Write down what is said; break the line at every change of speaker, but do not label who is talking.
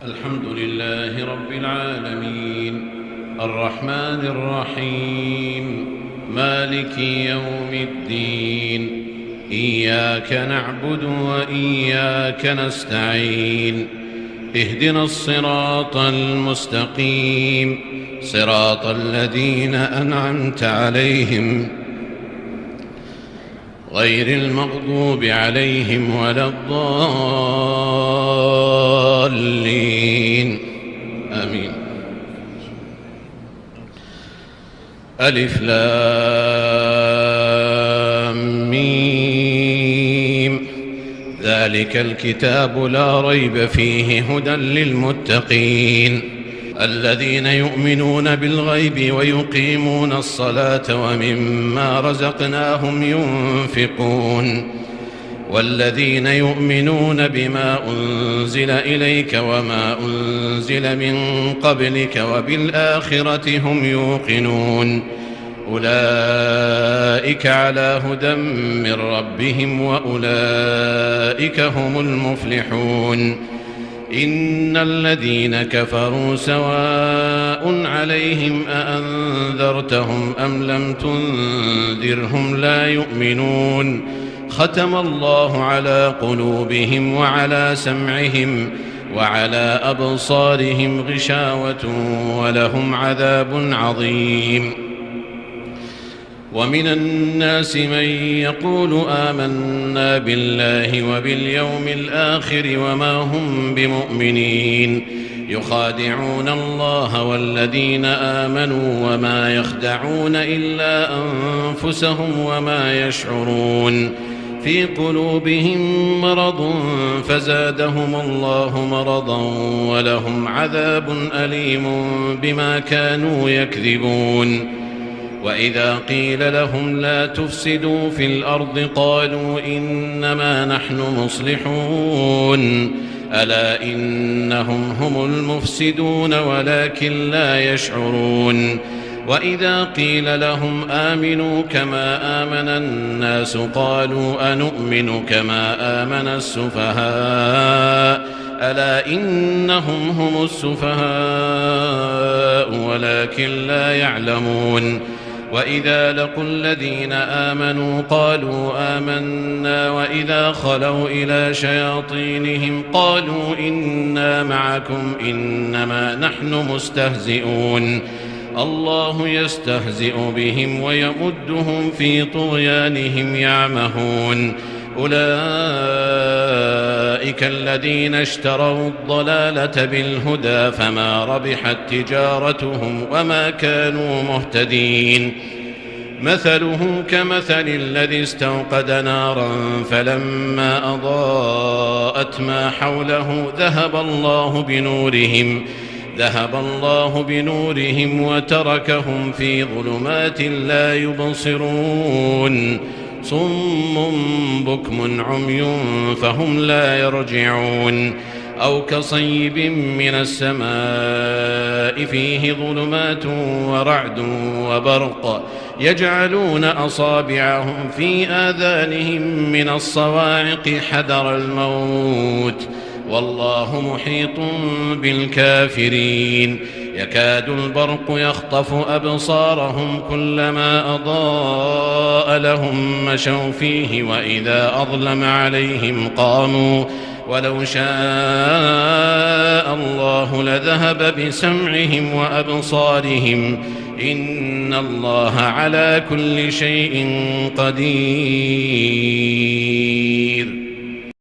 الحمد لله رب العالمين الرحمن الرحيم مالك يوم الدين إياك نعبد وإياك نستعين اهدنا الصراط المستقيم صراط الذين أنعمت عليهم غير المغضوب عليهم ولا الضالين آمين. ألف لام ميم ذلك الكتاب لا ريب فيه هدى للمتقين الذين يؤمنون بالغيب ويقيمون الصلاة ومما رزقناهم ينفقون والذين يؤمنون بما أنزل إليك وما أنزل من قبلك وبالآخرة هم يوقنون أولئك على هدى من ربهم وأولئك هم المفلحون إن الذين كفروا سواء عليهم أأنذرتهم أم لم تنذرهم لا يؤمنون ختم الله على قلوبهم وعلى سمعهم وعلى أبصارهم غشاوة ولهم عذاب عظيم. ومن الناس من يقول آمنا بالله وباليوم الآخر وما هم بمؤمنين يخادعون الله والذين آمنوا وما يخدعون إلا أنفسهم وما يشعرون في قلوبهم مرض فزادهم الله مرضا ولهم عذاب أليم بما كانوا يكذبون. وإذا قيل لهم لا تفسدوا في الأرض قالوا إنما نحن مصلحون ألا إنهم هم المفسدون ولكن لا يشعرون. وإذا قيل لهم آمنوا كما آمن الناس قالوا أنؤمن كما آمن السفهاء ألا إنهم هم السفهاء ولكن لا يعلمون. وإذا لقوا الذين آمنوا قالوا آمنا وإذا خلوا إلى شياطينهم قالوا إنا معكم إنما نحن مستهزئون الله يستهزئ بهم ويمدهم في طغيانهم يعمهون. أولئك الذين اشتروا الضلالة بالهدى فما ربحت تجارتهم وما كانوا مهتدين. مثله كمثل الذي استوقد نارا فلما أضاءت ما حوله ذهب الله بنورهم وتركهم في ظلمات لا يبصرون صم بكم عمي فهم لا يرجعون. أو كصيب من السماء فيه ظلمات ورعد وبرق يجعلون أصابعهم في آذانهم من الصواعق حذر الموت والله محيط بالكافرين. يكاد البرق يخطف أبصارهم كلما أضاء لهم مشوا فيه وإذا أظلم عليهم قاموا ولو شاء الله لذهب بسمعهم وأبصارهم إن الله على كل شيء قدير.